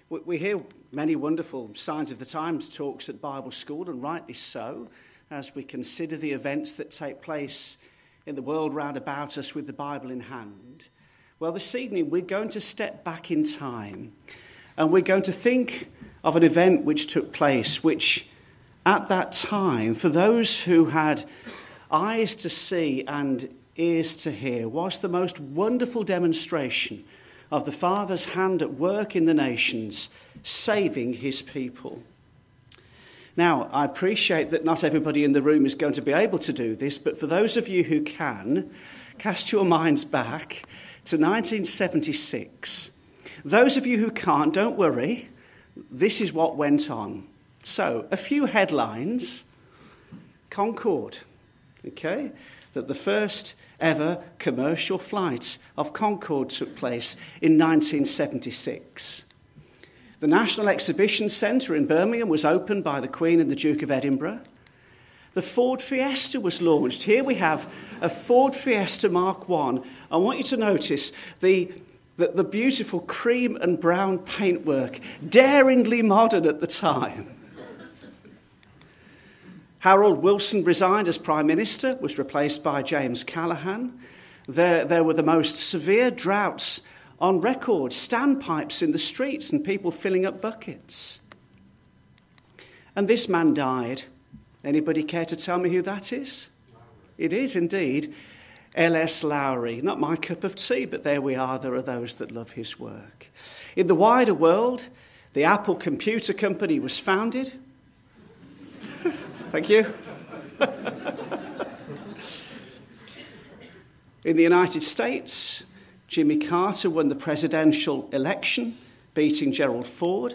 We hear many wonderful Signs of the Times talks at Bible school, and rightly so, as we consider the events that take place in the world round about us with the Bible in hand. Well, this evening we're going to step back in time, and we're going to think of an event which took place, which at that time, for those who had eyes to see and ears to hear, was the most wonderful demonstration of the Father's hand at work in the nations, saving his people. Now, I appreciate that not everybody in the room is going to be able to do this, but for those of you who can, cast your minds back to 1976. Those of you who can't, don't worry. This is what went on. So, a few headlines. Concorde, okay? That the first ever commercial flight of Concorde took place in 1976. The National Exhibition Centre in Birmingham was opened by the Queen and the Duke of Edinburgh. The Ford Fiesta was launched. Here we have a Ford Fiesta Mark I. I want you to notice the beautiful cream and brown paintwork, daringly modern at the time. Harold Wilson resigned as Prime Minister, was replaced by James Callaghan. There were the most severe droughts on record, standpipes in the streets and people filling up buckets. And this man died. Anybody care to tell me who that is? It is indeed L.S. Lowry. Not my cup of tea, but there we are. There are those that love his work. In the wider world, the Apple Computer Company was founded. Thank you. In the United States, Jimmy Carter won the presidential election, beating Gerald Ford.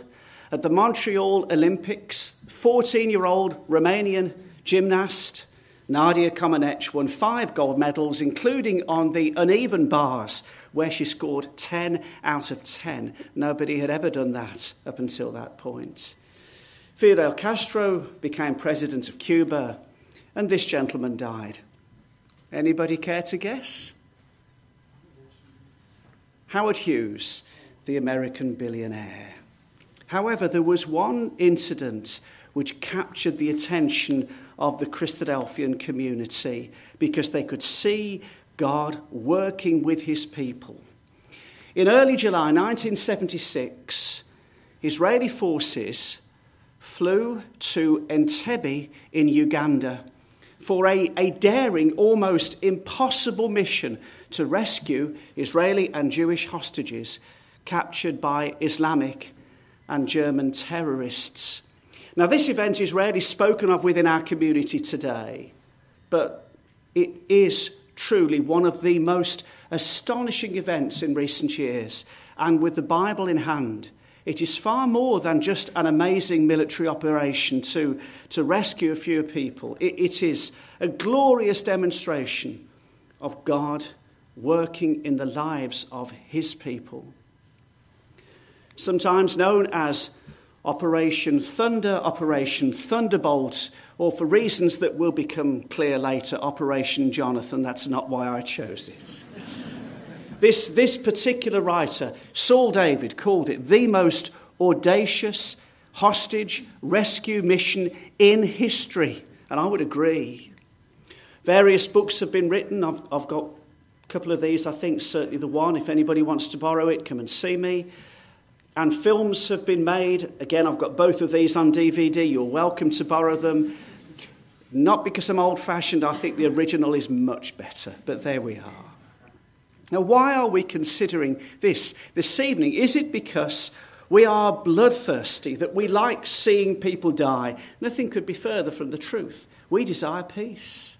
At the Montreal Olympics, 14-year-old Romanian gymnast Nadia Comaneci won 5 gold medals, including on the uneven bars, where she scored 10 out of 10. Nobody had ever done that up until that point. Fidel Castro became president of Cuba, and this gentleman died. Anybody care to guess? Howard Hughes, the American billionaire. However, there was one incident which captured the attention of the Christadelphian community because they could see God working with his people. In early July 1976, Israeli forces flew to Entebbe in Uganda for a daring, almost impossible mission to rescue Israeli and Jewish hostages captured by Islamic and German terrorists. Now, this event is rarely spoken of within our community today, but it is truly one of the most astonishing events in recent years. And with the Bible in hand, it is far more than just an amazing military operation to rescue a few people. It is a glorious demonstration of God working in the lives of his people. Sometimes known as Operation Thunder, Operation Thunderbolt, or for reasons that will become clear later, Operation Jonathan. That's not why I chose it. This particular writer, Saul David, called it the most audacious hostage rescue mission in history. And I would agree. Various books have been written. I've got a couple of these, I think, certainly the one. If anybody wants to borrow it, come and see me. And films have been made. Again, I've got both of these on DVD. You're welcome to borrow them. Not because I'm old-fashioned. I think the original is much better. But there we are. Now, why are we considering this evening? Is it because we are bloodthirsty, that we like seeing people die? Nothing could be further from the truth. We desire peace.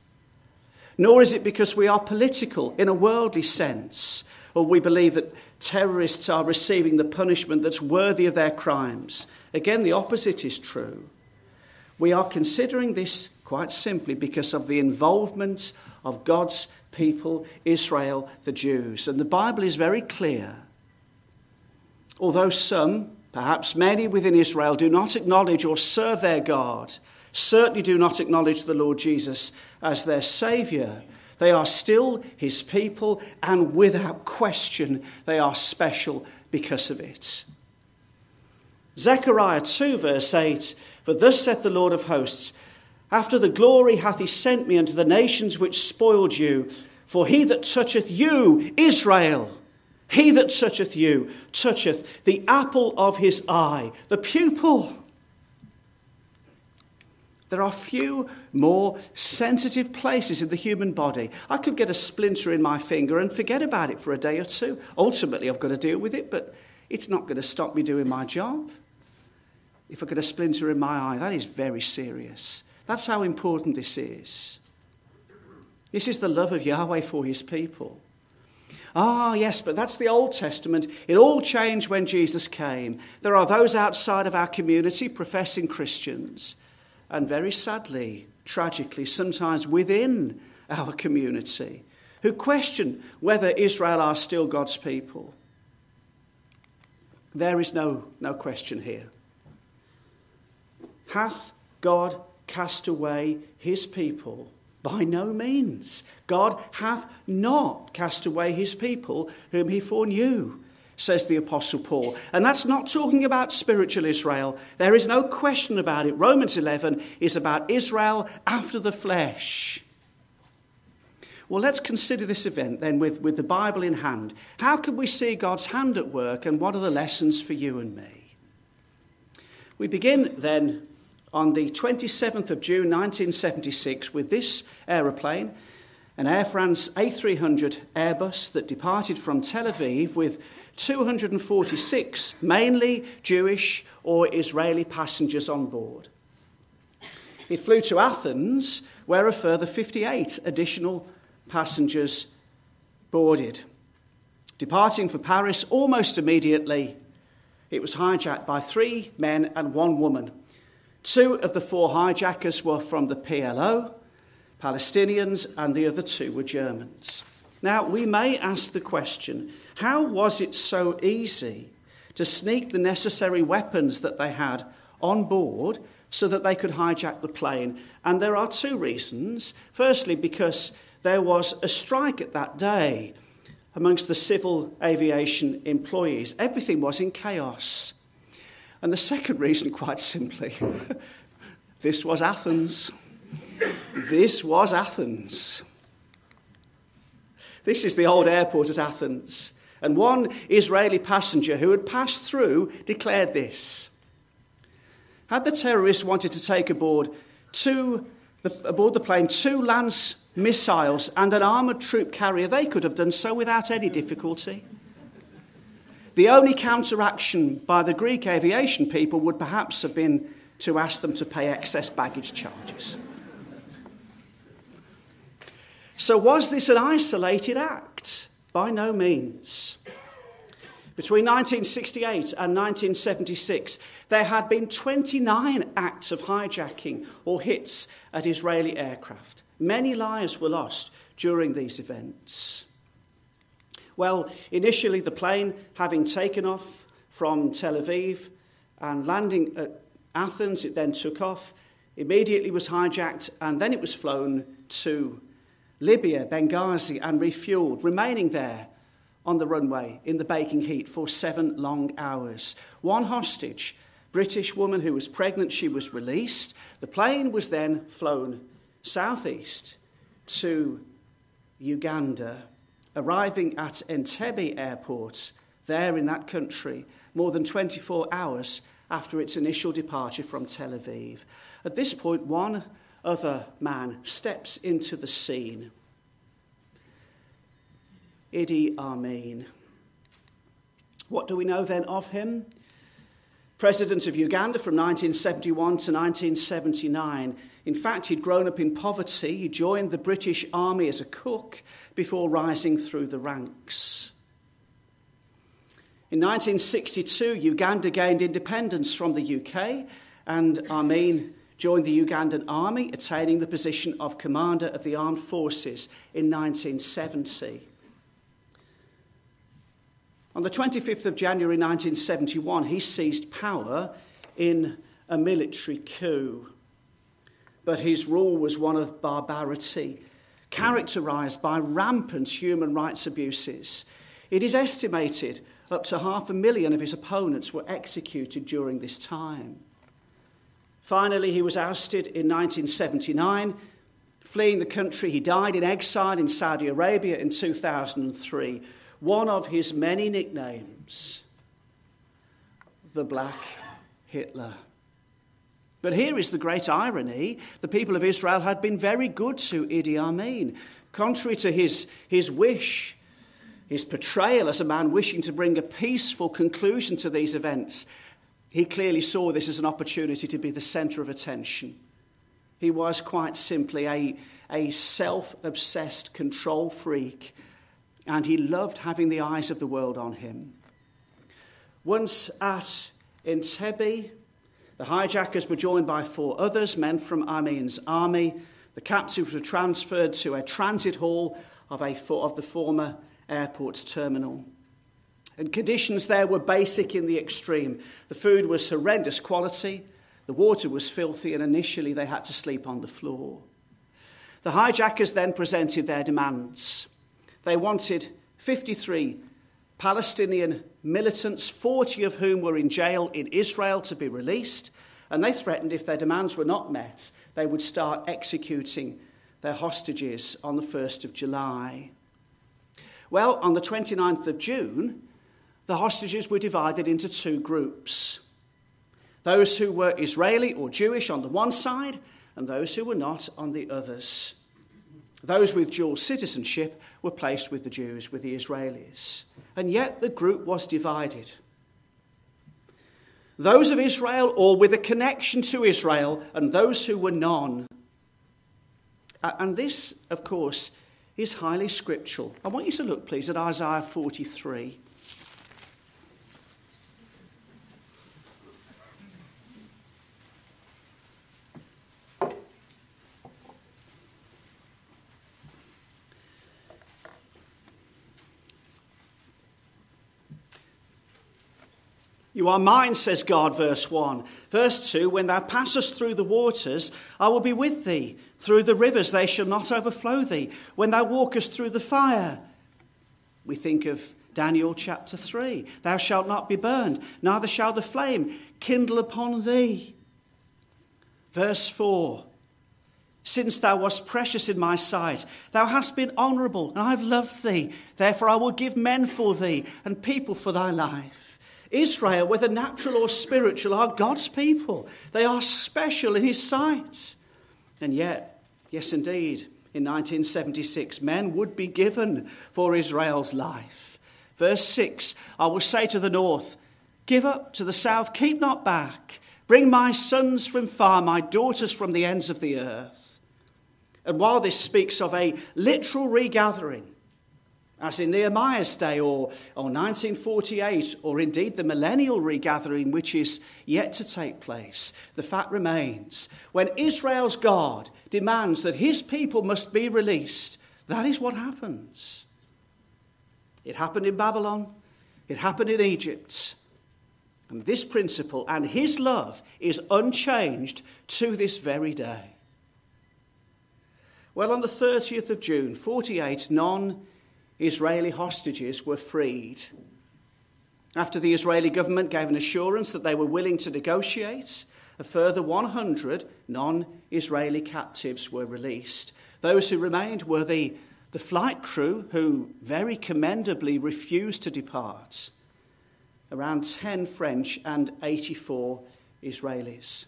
Nor is it because we are political in a worldly sense, or we believe that terrorists are receiving the punishment that's worthy of their crimes. Again, the opposite is true. We are considering this quite simply because of the involvement of God's people, Israel, the Jews. And the Bible is very clear. Although some, perhaps many within Israel, do not acknowledge or serve their God, certainly do not acknowledge the Lord Jesus as their Saviour, they are still his people, and without question, they are special because of it. Zechariah 2 verse 8, for thus saith the Lord of hosts, after the glory hath he sent me unto the nations which spoiled you. For he that toucheth you, Israel, he that toucheth you, toucheth the apple of his eye, the pupil. There are few more sensitive places in the human body. I could get a splinter in my finger and forget about it for a day or two. Ultimately, I've got to deal with it, but it's not going to stop me doing my job. If I get a splinter in my eye, that is very serious. That's how important this is. This is the love of Yahweh for his people. Ah, yes, but that's the Old Testament. It all changed when Jesus came. There are those outside of our community, professing Christians, and very sadly, tragically, sometimes within our community, who question whether Israel are still God's people. There is no question here. Hath God cast away his people? By no means. God hath not cast away his people whom he foreknew, says the Apostle Paul. And that's not talking about spiritual Israel. There is no question about it. Romans 11 is about Israel after the flesh. Well, let's consider this event then with the Bible in hand. How can we see God's hand at work, and what are the lessons for you and me? We begin then on the 27th of June 1976 with this aeroplane, an Air France A300 Airbus that departed from Tel Aviv with 246 mainly Jewish or Israeli passengers on board. It flew to Athens, where a further 58 additional passengers boarded. Departing for Paris almost immediately, it was hijacked by 3 men and 1 woman. 2 of the 4 hijackers were from the PLO, Palestinians, and the other 2 were Germans. Now, we may ask the question, how was it so easy to sneak the necessary weapons that they had on board so that they could hijack the plane? And there are 2 reasons. Firstly, because there was a strike at that day amongst the civil aviation employees. Everything was in chaos. And the second reason, quite simply, this was Athens. This was Athens. This is the old airport at Athens. And one Israeli passenger who had passed through declared this. Had the terrorists wanted to take aboard the plane 2 Lance missiles and an armoured troop carrier, they could have done so without any difficulty. The only counteraction by the Greek aviation people would perhaps have been to ask them to pay excess baggage charges. So was this an isolated act? By no means. Between 1968 and 1976, there had been 29 acts of hijacking or hits at Israeli aircraft. Many lives were lost during these events. Well, initially the plane, having taken off from Tel Aviv and landing at Athens, it then took off, immediately was hijacked, and then it was flown to Libya, Benghazi, and refueled, remaining there on the runway in the baking heat for 7 long hours. 1 hostage, British woman who was pregnant, she was released. The plane was then flown southeast to Uganda, arriving at Entebbe airport there in that country more than 24 hours after its initial departure from Tel Aviv. At this point, 1 other man steps into the scene. Idi Amin. What do we know then of him? President of Uganda from 1971 to 1979. In fact, he'd grown up in poverty. He joined the British Army as a cook before rising through the ranks. In 1962, Uganda gained independence from the UK, and Amin joined the Ugandan army, attaining the position of Commander of the Armed Forces in 1970. On the 25th of January 1971, he seized power in a military coup. But his rule was one of barbarity, characterised by rampant human rights abuses. It is estimated Up to 500,000 of his opponents were executed during this time. Finally, he was ousted in 1979. Fleeing the country, he died in exile in Saudi Arabia in 2003. One of his many nicknames, the Black Hitler. But here is the great irony. The people of Israel had been very good to Idi Amin. Contrary to his wish, his portrayal as a man wishing to bring a peaceful conclusion to these events, he clearly saw this as an opportunity to be the centre of attention. He was quite simply a self-obsessed control freak, and he loved having the eyes of the world on him. Once at Entebbe, the hijackers were joined by 4 others, men from Amin's army. The captives were transferred to a transit hall of the former airport's terminal. And conditions there were basic in the extreme. The food was horrendous quality, the water was filthy, and initially they had to sleep on the floor. The hijackers then presented their demands. They wanted 53 Palestinian militants, 40 of whom were in jail in Israel, to be released, and they threatened if their demands were not met, they would start executing their hostages on the 1st of July. Well, on the 29th of June, the hostages were divided into 2 groups. Those who were Israeli or Jewish on the one side, and those who were not on the others. Those with dual citizenship were placed with the Jews, with the Israelis. And yet the group was divided. Those of Israel, or with a connection to Israel, and those who were none. And this, of course, is highly scriptural. I want you to look, please, at Isaiah 43. You are mine, says God, verse 1. Verse 2, when thou passest through the waters, I will be with thee. Through the rivers, they shall not overflow thee. When thou walkest through the fire, we think of Daniel chapter 3. Thou shalt not be burned, neither shall the flame kindle upon thee. Verse 4, since thou wast precious in my sight, thou hast been honourable, and I have loved thee. Therefore I will give men for thee, and people for thy life. Israel, whether natural or spiritual, are God's people. They are special in his sight. And yet, yes indeed, in 1976, men would be given for Israel's life. Verse 6, I will say to the north, give up, to the south, keep not back. Bring my sons from far, my daughters from the ends of the earth. And while this speaks of a literal regathering, as in Nehemiah's day or 1948, or indeed the millennial regathering which is yet to take place, the fact remains, when Israel's God demands that his people must be released, that is what happens. It happened in Babylon, it happened in Egypt, and this principle and his love is unchanged to this very day. Well, on the 30th of June, 48 non-Israeli hostages were freed. After the Israeli government gave an assurance that they were willing to negotiate, a further 100 non-Israeli captives were released. Those who remained were the flight crew, who very commendably refused to depart, around 10 French and 84 Israelis.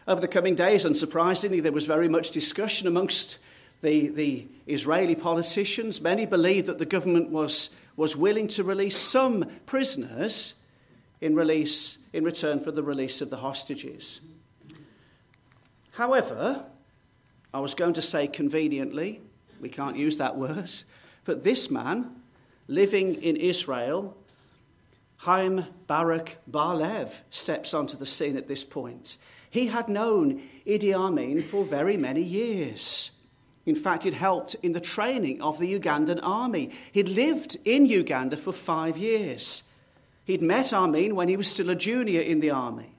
Over the coming days, unsurprisingly, there was very much discussion amongst the Israeli politicians. Many believed that the government was willing to release some prisoners in return for the release of the hostages. However, I was going to say conveniently, we can't use that word, but this man living in Israel, Chaim Barak Bar-Lev, steps onto the scene at this point. He had known Idi Amin for very many years. In fact, he'd helped in the training of the Ugandan army. He'd lived in Uganda for 5 years. He'd met Amin when he was still a junior in the army.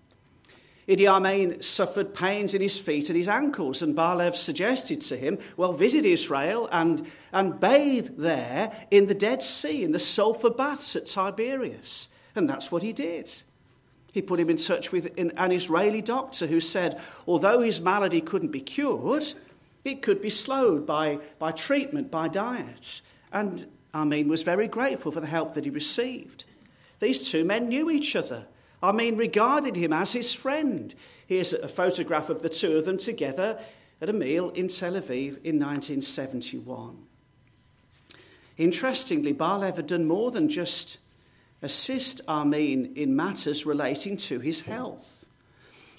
Idi Amin suffered pains in his feet and his ankles, and Barlev suggested to him, well, visit Israel and bathe there in the Dead Sea, in the sulfur baths at Tiberias. And that's what he did. He put him in touch with an Israeli doctor who said, although his malady couldn't be cured, it could be slowed by treatment, by diet. And Amin was very grateful for the help that he received. These two men knew each other. Amin regarded him as his friend. Here's a photograph of the two of them together at a meal in Tel Aviv in 1971. Interestingly, Barlev had done more than just assist Amin in matters relating to his health.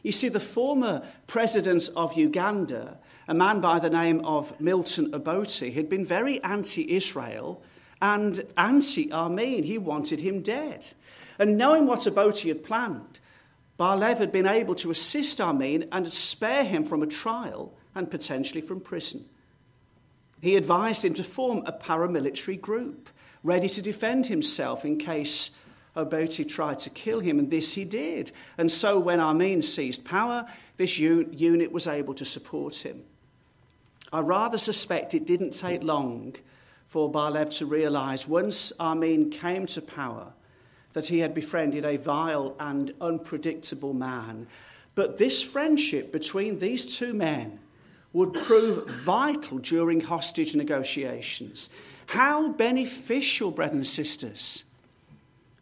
You see, the former president of Uganda, a man by the name of Milton Obote, had been very anti-Israel and anti-Amin. He wanted him dead. And knowing what Obote had planned, Barlev had been able to assist Amin and spare him from a trial and potentially from prison. He advised him to form a paramilitary group, ready to defend himself in case Obote tried to kill him, and this he did. And so when Amin seized power, this unit was able to support him. I rather suspect it didn't take long for Barlev to realise, once Amin came to power, that he had befriended a vile and unpredictable man. But this friendship between these two men would prove vital during hostage negotiations. How beneficial, brothers and sisters,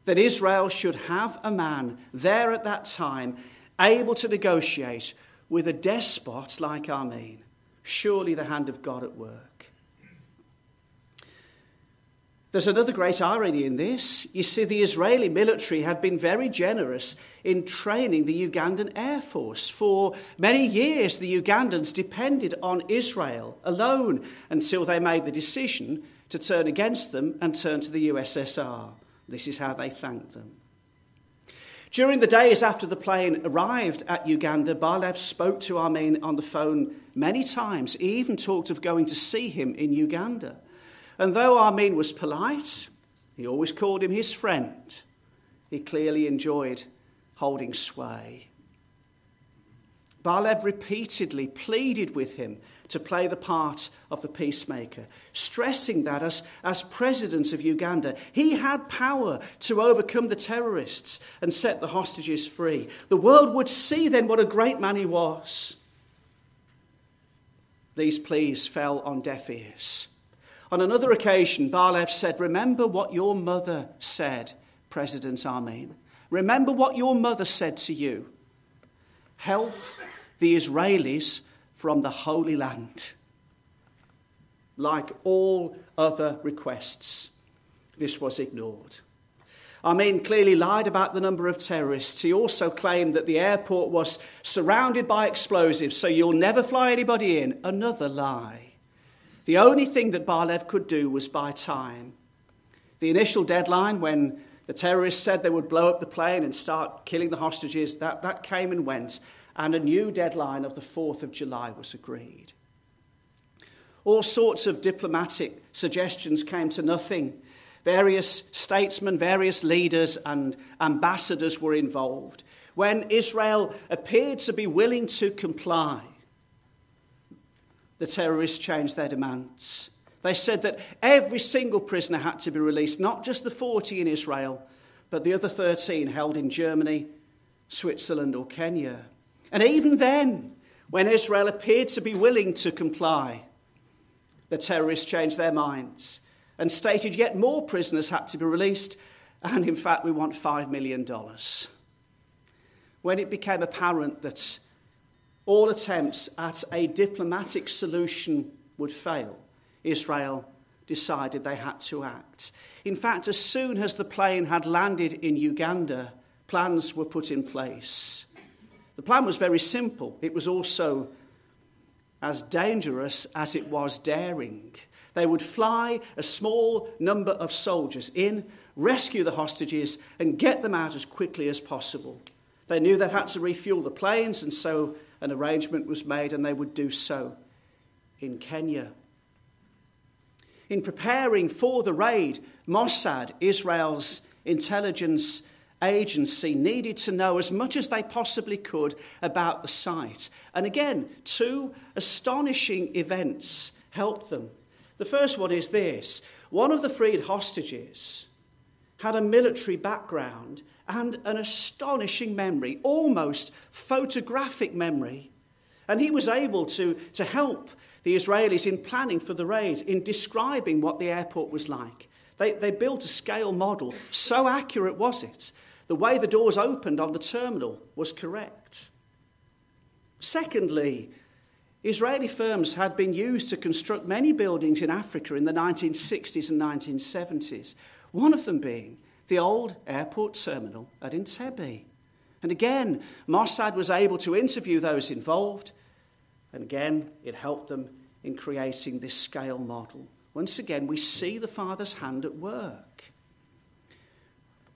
that Israel should have a man there at that time able to negotiate with a despot like Amin. Surely the hand of God at work. There's another great irony in this. You see, the Israeli military had been very generous in training the Ugandan Air Force. For many years, the Ugandans depended on Israel alone until they made the decision to turn against them and turn to the USSR. This is how they thanked them. During the days after the plane arrived at Uganda, Barlev spoke to Amin on the phone many times. He even talked of going to see him in Uganda. And though Amin was polite, he always called him his friend. He clearly enjoyed holding sway. Barlev repeatedly pleaded with him to play the part of the peacemaker, stressing that as president of Uganda, he had power to overcome the terrorists and set the hostages free. The world would see then what a great man he was. These pleas fell on deaf ears. On another occasion, Barlev said, "Remember what your mother said, President Amin. Remember what your mother said to you. Help the Israelis from the Holy Land." Like all other requests, this was ignored. Amin clearly lied about the number of terrorists. He also claimed that the airport was surrounded by explosives, so you'll never fly anybody in. Another lie. The only thing that Barlev could do was buy time. The initial deadline, when the terrorists said they would blow up the plane and start killing the hostages, that came and went, and a new deadline of the 4th of July was agreed. All sorts of diplomatic suggestions came to nothing. Various statesmen, various leaders and ambassadors were involved. When Israel appeared to be willing to comply, the terrorists changed their demands. They said that every single prisoner had to be released, not just the 40 in Israel, but the other 13 held in Germany, Switzerland or Kenya. And even then, when Israel appeared to be willing to comply, the terrorists changed their minds and stated yet more prisoners had to be released, and in fact we want $5 million. When it became apparent that all attempts at a diplomatic solution would fail, Israel decided they had to act. In fact, as soon as the plane had landed in Uganda, plans were put in place. The plan was very simple. It was also as dangerous as it was daring. They would fly a small number of soldiers in, rescue the hostages, and get them out as quickly as possible. They knew they had to refuel the planes, and so an arrangement was made, and they would do so in Kenya. In preparing for the raid, Mossad, Israel's intelligence agency needed to know as much as they possibly could about the site. And again, two astonishing events helped them. The first one is this. One of the freed hostages had a military background and an astonishing memory, almost photographic memory. And he was able to help the Israelis in planning for the raids, in describing what the airport was like. They built a scale model. So accurate was it. The way the doors opened on the terminal was correct. Secondly, Israeli firms had been used to construct many buildings in Africa in the 1960s and 1970s, one of them being the old airport terminal at Entebbe. And again, Mossad was able to interview those involved, and again, it helped them in creating this scale model. Once again, we see the Father's hand at work.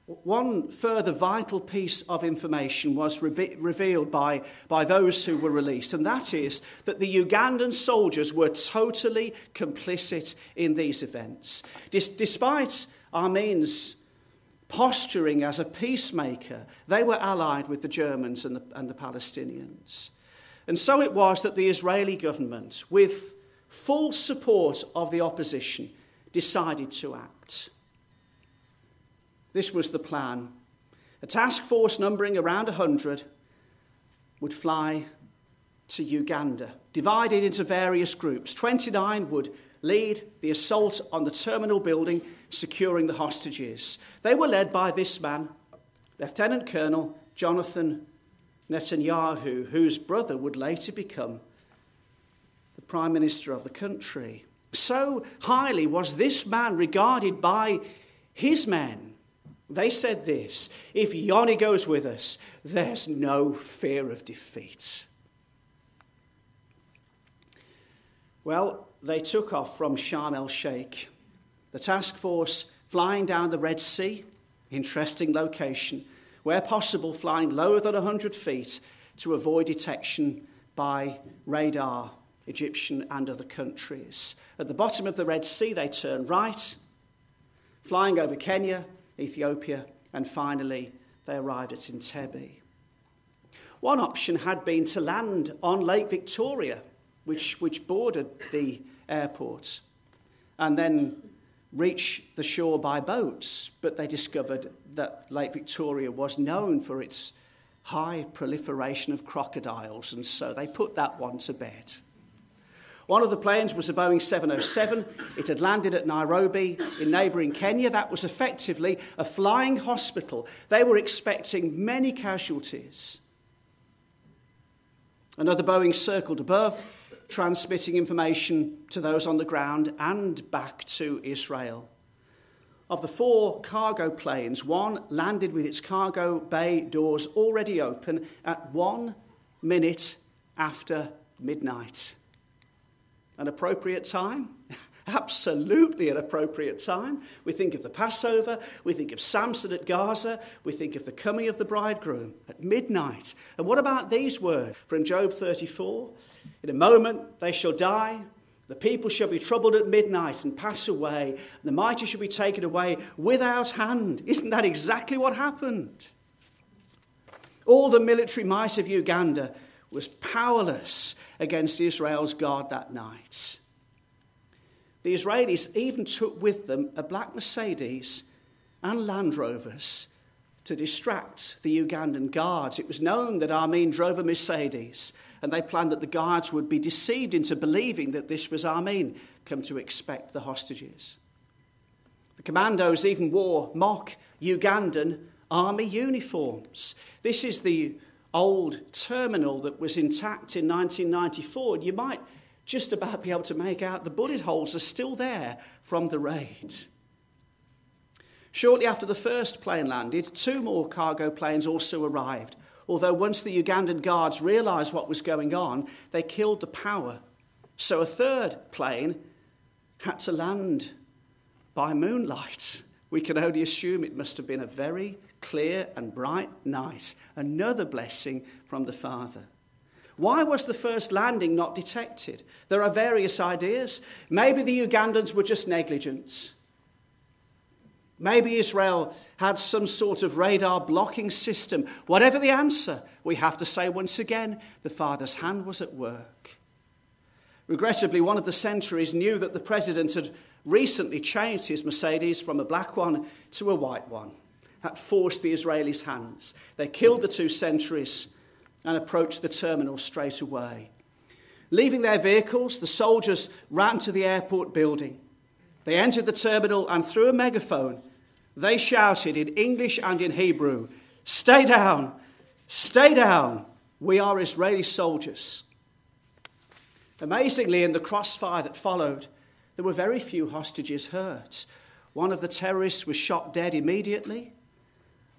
One further vital piece of information was revealed by those who were released, and that is that the Ugandan soldiers were totally complicit in these events. Despite Amin's posturing as a peacemaker, they were allied with the Germans and the Palestinians. And so it was that the Israeli government, with full support of the opposition, decided to act. This was the plan. A task force numbering around 100 would fly to Uganda, divided into various groups. 29 would lead the assault on the terminal building, securing the hostages. They were led by this man, Lieutenant Colonel Jonathan Netanyahu, whose brother would later become the Prime Minister of the country. So highly was this man regarded by his men. They said this: if Yoni goes with us, there's no fear of defeat. Well, they took off from Sharm el-Sheikh. The task force flying down the Red Sea, interesting location, where possible flying lower than 100 feet to avoid detection by radar, Egyptian and other countries. At the bottom of the Red Sea, they turned right, flying over Kenya, Ethiopia, and finally they arrived at Entebbe. One option had been to land on Lake Victoria, which bordered the airport, and then reach the shore by boats, but they discovered that Lake Victoria was known for its high proliferation of crocodiles, and so they put that one to bed. One of the planes was a Boeing 707. It had landed at Nairobi in neighbouring Kenya. That was effectively a flying hospital. They were expecting many casualties. Another Boeing circled above, transmitting information to those on the ground and back to Israel. Of the 4 cargo planes, one landed with its cargo bay doors already open at 1 minute after midnight. An appropriate time? Absolutely an appropriate time. We think of the Passover, we think of Samson at Gaza, we think of the coming of the bridegroom at midnight. And what about these words from Job 34? In a moment they shall die, the people shall be troubled at midnight and pass away, and the mighty shall be taken away without hand. Isn't that exactly what happened? All the military might of Uganda was powerless against Israel's God that night. The Israelis even took with them a black Mercedes and Land Rovers to distract the Ugandan guards. It was known that Amin drove a Mercedes, and they planned that the guards would be deceived into believing that this was Amin, come to expect the hostages. The commandos even wore mock Ugandan army uniforms. This is the old terminal that was intact in 1994. You might just about be able to make out the bullet holes are still there from the raid. Shortly after the first plane landed, 2 more cargo planes also arrived. Although once the Ugandan guards realised what was going on, they killed the power. So a 3rd plane had to land by moonlight. We can only assume it must have been a very clear and bright night. Another blessing from the Father. Why was the first landing not detected? There are various ideas. Maybe the Ugandans were just negligent. Maybe Israel had some sort of radar blocking system. Whatever the answer, we have to say once again, the Father's hand was at work. Regrettably, one of the sentries knew that the president had recently changed his Mercedes from a black one to a white one. That forced the Israelis' hands. They killed the two sentries and approached the terminal straight away. Leaving their vehicles, the soldiers ran to the airport building. They entered the terminal and through a megaphone, they shouted in English and in Hebrew, "Stay down, stay down, we are Israeli soldiers." Amazingly, in the crossfire that followed, there were very few hostages hurt. One of the terrorists was shot dead immediately.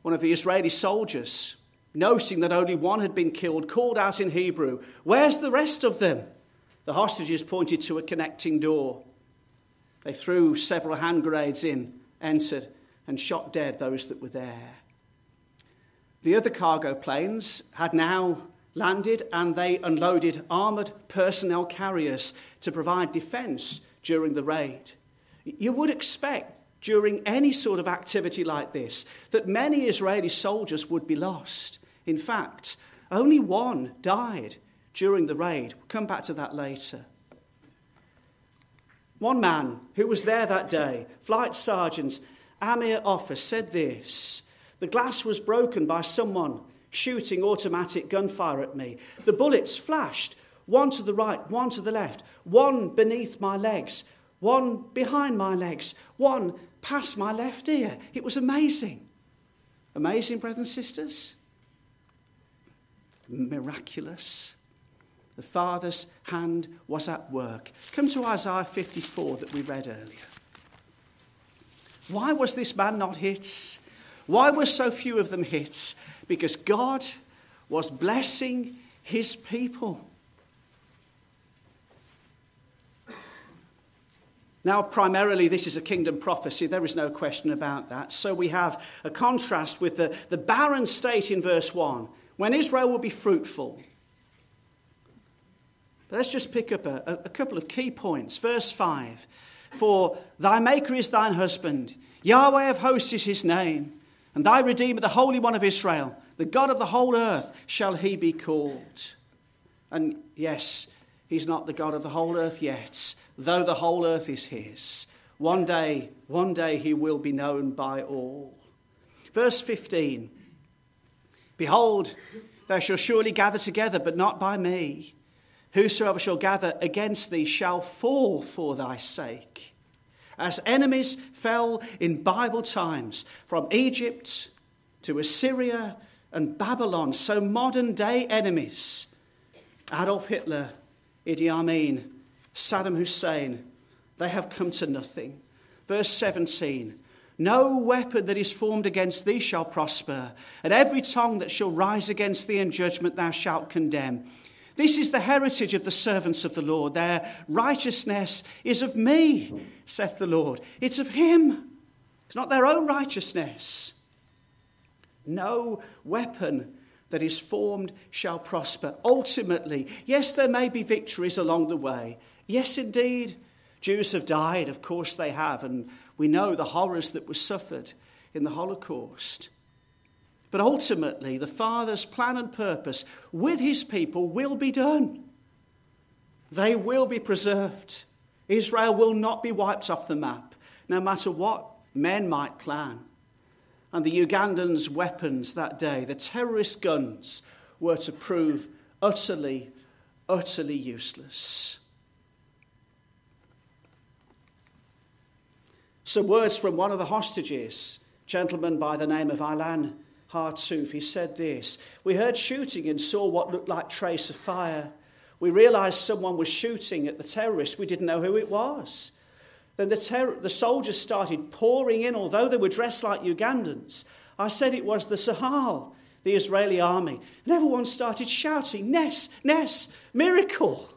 One of the Israeli soldiers, noting that only one had been killed, called out in Hebrew, "Where's the rest of them?" The hostages pointed to a connecting door. They threw several hand grenades in, entered, and shot dead those that were there. The other cargo planes had now landed and they unloaded armoured personnel carriers to provide defence during the raid. You would expect during any sort of activity like this that many Israeli soldiers would be lost. In fact, only one died during the raid. We'll come back to that later. One man who was there that day, Flight Sergeant Amir Offer, said this: "The glass was broken by someone shooting automatic gunfire at me. The bullets flashed, one to the right, one to the left, one beneath my legs, one behind my legs, one past my left ear. It was amazing." Amazing, brothers and sisters? Miraculous. The Father's hand was at work. Come to Isaiah 54 that we read earlier. Why was this man not hit? Why were so few of them hit? Because God was blessing his people. Now, primarily, this is a kingdom prophecy. There is no question about that. So we have a contrast with the barren state in verse 1, when Israel will be fruitful. But let's just pick up a couple of key points. Verse 5, "For thy Maker is thine husband, Yahweh of hosts is his name, and thy Redeemer, the Holy One of Israel, the God of the whole earth, shall he be called." And yes, he's not the God of the whole earth yet, though the whole earth is his. One day he will be known by all. Verse 15, "Behold, they shall surely gather together, but not by me. Whosoever shall gather against thee shall fall for thy sake." As enemies fell in Bible times, from Egypt to Assyria and Babylon, so modern day enemies, Adolf Hitler, Idi Amin, Saddam Hussein, they have come to nothing. Verse 17, "No weapon that is formed against thee shall prosper, and every tongue that shall rise against thee in judgment thou shalt condemn. This is the heritage of the servants of the Lord. Their righteousness is of me, saith the Lord." It's of him. It's not their own righteousness. No weapon that is formed shall prosper. Ultimately, yes, there may be victories along the way. Yes, indeed, Jews have died. Of course they have. And we know the horrors that were suffered in the Holocaust. But ultimately, the Father's plan and purpose with his people will be done. They will be preserved. Israel will not be wiped off the map, no matter what men might plan. And the Ugandans' weapons that day, the terrorist guns, were to prove utterly, utterly useless. Some words from one of the hostages, a gentleman by the name of Ilan Hartouf. He said this: "We heard shooting and saw what looked like trace of fire. We realised someone was shooting at the terrorists. We didn't know who it was. Then the soldiers started pouring in, although they were dressed like Ugandans. I said it was the Sahel, the Israeli army. And everyone started shouting, 'Ness, Ness, miracle!'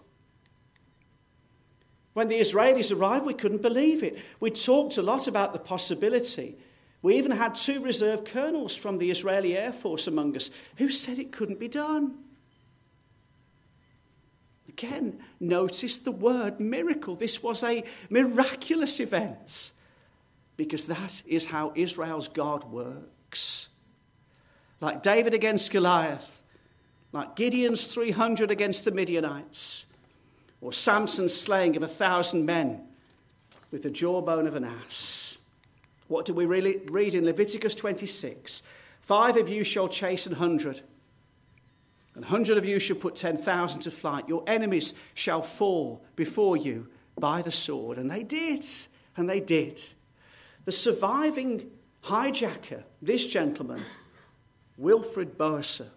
When the Israelis arrived, we couldn't believe it. We talked a lot about the possibility. We even had 2 reserve colonels from the Israeli Air Force among us who said it couldn't be done." Again, notice the word miracle. This was a miraculous event. because that is how Israel's God works. Like David against Goliath, like Gideon's 300 against the Midianites, or Samson's slaying of 1,000 men with the jawbone of an ass. What do we really read in Leviticus 26? 5 of you shall chase 100, and 100 of you shall put 10,000 to flight. Your enemies shall fall before you by the sword. And they did, and they did. The surviving hijacker, this gentleman, Wilfred Boerser,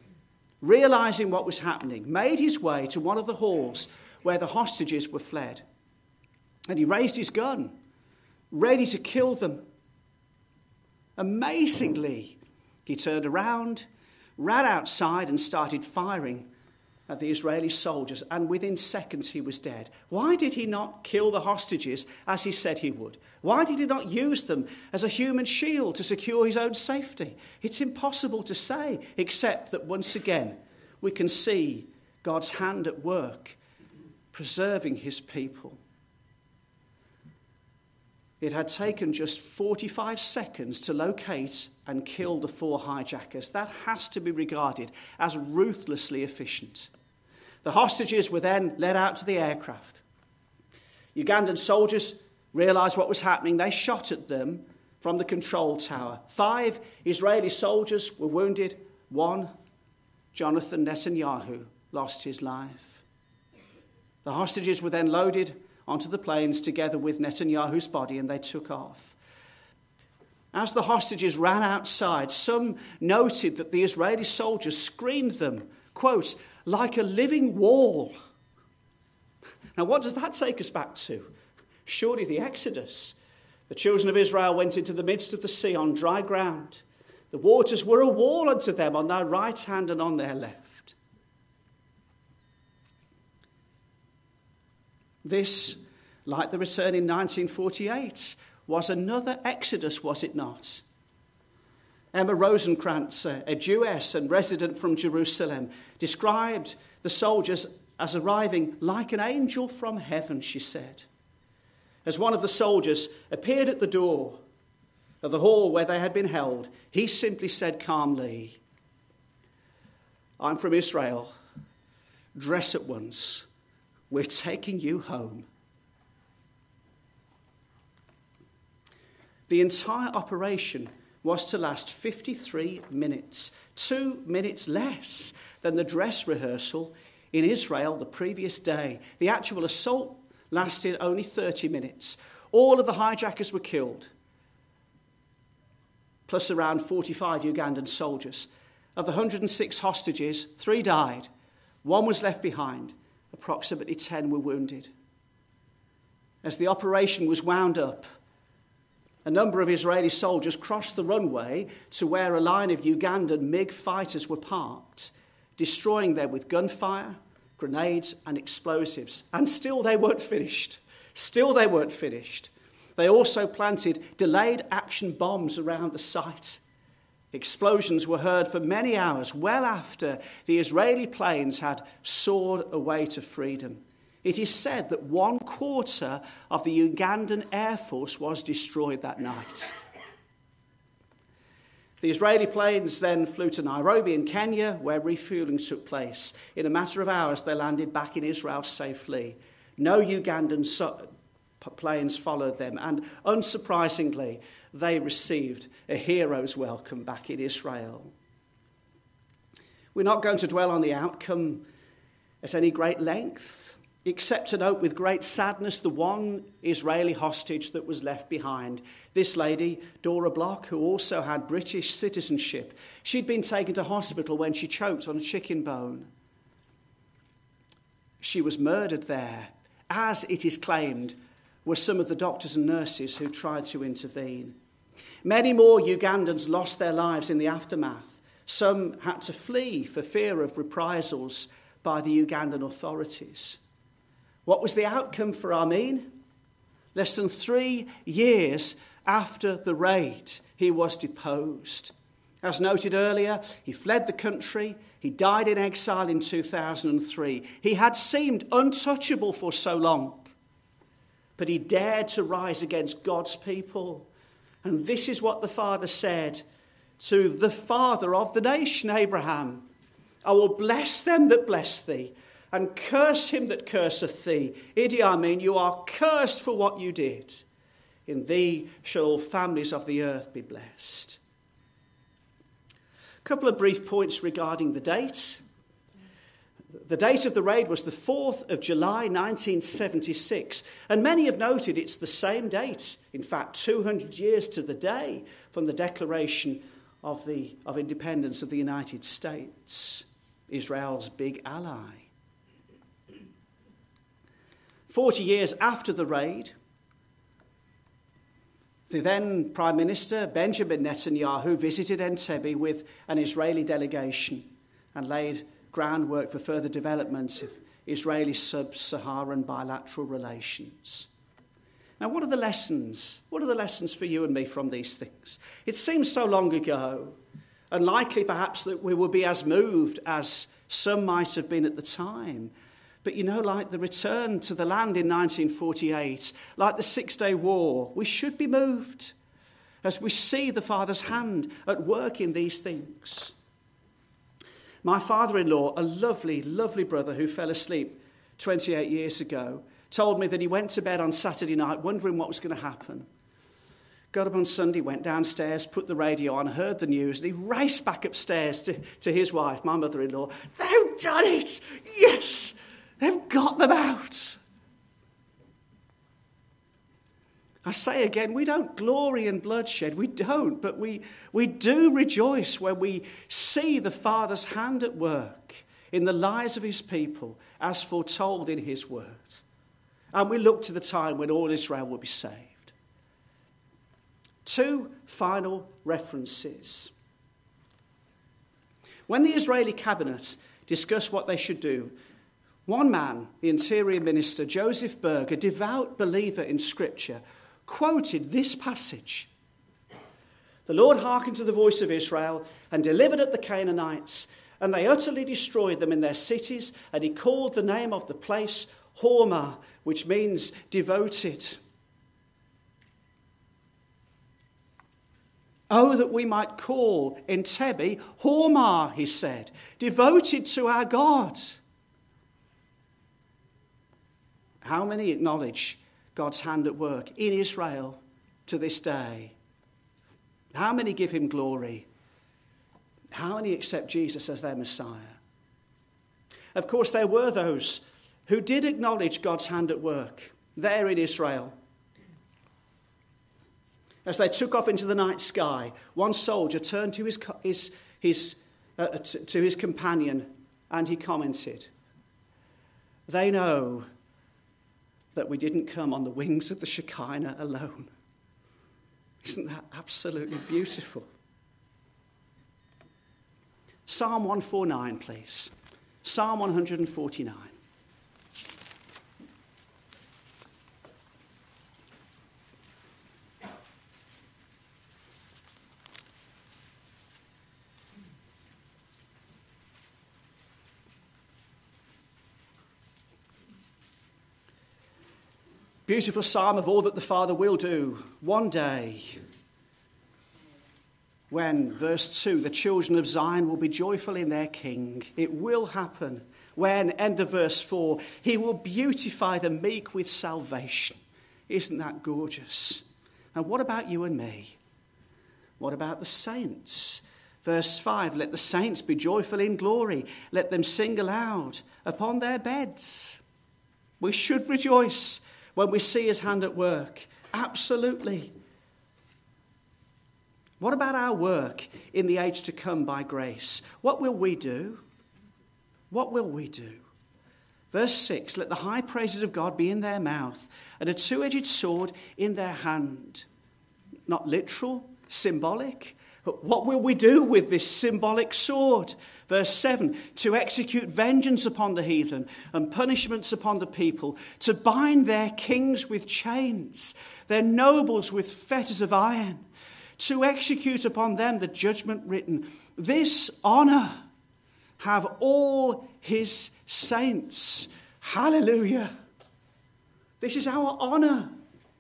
realizing what was happening, made his way to one of the halls where the hostages were fled. And he raised his gun, ready to kill them. Amazingly, he turned around, ran outside and started firing at the Israeli soldiers, and within seconds he was dead. Why did he not kill the hostages as he said he would? Why did he not use them as a human shield to secure his own safety? It's impossible to say, except that once again we can see God's hand at work, preserving his people. It had taken just 45 seconds to locate and kill the 4 hijackers. That has to be regarded as ruthlessly efficient. The hostages were then led out to the aircraft. Ugandan soldiers realized what was happening. They shot at them from the control tower. 5 Israeli soldiers were wounded. 1, Jonathan Netanyahu, lost his life. The hostages were then loaded onto the planes together with Netanyahu's body, and they took off. As the hostages ran outside, some noted that the Israeli soldiers screened them, quote, like a living wall. Now, what does that take us back to? Surely the Exodus. The children of Israel went into the midst of the sea on dry ground. The waters were a wall unto them on their right hand and on their left. This, like the return in 1948, was another Exodus, was it not? Emma Rosenkrantz, a Jewess and resident from Jerusalem, described the soldiers as arriving like an angel from heaven, she said. As one of the soldiers appeared at the door of the hall where they had been held, he simply said calmly, "I'm from Israel. Dress at once. We're taking you home." The entire operation was to last 53 minutes, 2 minutes less than the dress rehearsal in Israel the previous day. The actual assault lasted only 30 minutes. All of the hijackers were killed, plus around 45 Ugandan soldiers. Of the 106 hostages, 3 died. 1 was left behind. Approximately 10 were wounded. As the operation was wound up, a number of Israeli soldiers crossed the runway to where a line of Ugandan MiG fighters were parked, destroying them with gunfire, grenades and explosives. And still they weren't finished. They also planted delayed action bombs around the site. Explosions were heard for many hours, well after the Israeli planes had soared away to freedom. It is said that 1/4 of the Ugandan Air Force was destroyed that night. The Israeli planes then flew to Nairobi in Kenya, where refueling took place. In a matter of hours, they landed back in Israel safely. No Ugandan planes followed them, and unsurprisingly, they received a hero's welcome back in Israel. We're not going to dwell on the outcome at any great length, except to note with great sadness the one Israeli hostage that was left behind. This lady, Dora Block, who also had British citizenship, she'd been taken to hospital when she choked on a chicken bone. She was murdered there, as it is claimed were some of the doctors and nurses who tried to intervene. Many more Ugandans lost their lives in the aftermath. Some had to flee for fear of reprisals by the Ugandan authorities. What was the outcome for Amin? Less than 3 years after the raid, he was deposed. As noted earlier, he fled the country. He died in exile in 2003. He had seemed untouchable for so long, but he dared to rise against God's people And this is what the Father said to the father of the nation, Abraham. I will bless them that bless thee, and curse him that curseth thee. Idi Amin, you are cursed for what you did. In thee shall all families of the earth be blessed. A couple of brief points regarding the date. The date of the raid was the 4th of July 1976, and many have noted it's the same date, in fact 200 years to the day from the declaration of independence of the United States, Israel's big ally. 40 years after the raid, the then Prime Minister Benjamin Netanyahu visited Entebbe with an Israeli delegation and laid groundwork for further development of Israeli sub-Saharan bilateral relations. Now, what are the lessons? What are the lessons for you and me from these things? It seems so long ago, and likely perhaps that we will be as moved as some might have been at the time. But you know, like the return to the land in 1948, like the Six-Day War, we should be moved as we see the Father's hand at work in these things. My father-in-law, a lovely, lovely brother who fell asleep 28 years ago, told me that he went to bed on Saturday night wondering what was going to happen. Got up on Sunday, went downstairs, put the radio on, heard the news, and he raced back upstairs to his wife, my mother-in-law. They've done it! Yes! They've got them out! I say again, we don't glory in bloodshed. We don't, but we do rejoice when we see the Father's hand at work in the lives of his people as foretold in his word. And we look to the time when all Israel will be saved. Two final references. When the Israeli cabinet discussed what they should do, one man, the Interior Minister, Joseph Berg, a devout believer in Scripture, quoted this passage. The Lord hearkened to the voice of Israel and delivered up the Canaanites, and they utterly destroyed them in their cities, and he called the name of the place Hormah, which means devoted. Oh, that we might call Entebbe Hormah, he said, devoted to our God. How many acknowledge God's hand at work in Israel to this day? How many give him glory? How many accept Jesus as their Messiah? Of course, there were those who did acknowledge God's hand at work there in Israel. As they took off into the night sky, one soldier turned to his companion and he commented, "They know that we didn't come on the wings of the Shekinah alone." Isn't that absolutely beautiful? Psalm 149, please. Psalm 149. Beautiful psalm of all that the Father will do one day when, verse 2, the children of Zion will be joyful in their King. It will happen when, end of verse 4, he will beautify the meek with salvation. Isn't that gorgeous? And what about you and me? What about the saints? Verse 5, let the saints be joyful in glory. Let them sing aloud upon their beds. We should rejoice when we see his hand at work. Absolutely. What about our work in the age to come by grace? What will we do? What will we do? Verse 6, let the high praises of God be in their mouth and a two-edged sword in their hand. Not literal, symbolic. But what will we do with this symbolic sword? Verse 7, to execute vengeance upon the heathen and punishments upon the people, to bind their kings with chains, their nobles with fetters of iron, to execute upon them the judgment written. This honour have all his saints. Hallelujah. This is our honour.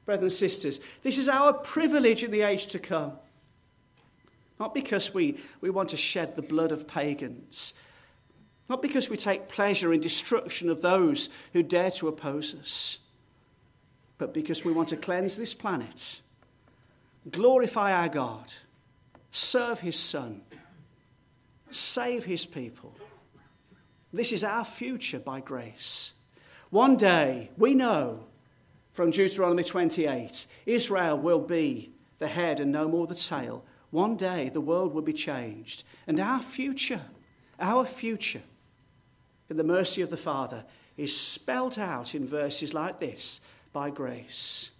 brothers and sisters. This is our privilege in the age to come. Not because we want to shed the blood of pagans. Not because we take pleasure in destruction of those who dare to oppose us. But because we want to cleanse this planet, glorify our God, serve his Son, save his people. This is our future by grace. One day, we know from Deuteronomy 28, Israel will be the head and no more the tail. One day, the world will be changed. And our future, in the mercy of the Father, is spelled out in verses like this, by grace.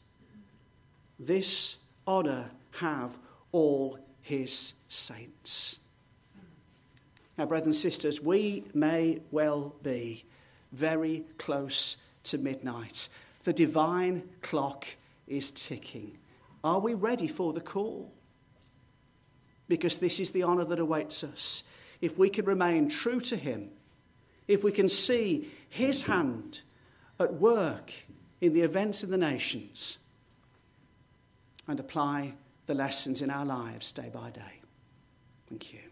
This honour have all his saints. Now, brothers and sisters, we may well be very close to midnight. The divine clock is ticking. Are we ready for the call? Because this is the honour that awaits us. If we can remain true to him, if we can see his hand at work in the events of the nations and apply the lessons in our lives day by day. Thank you.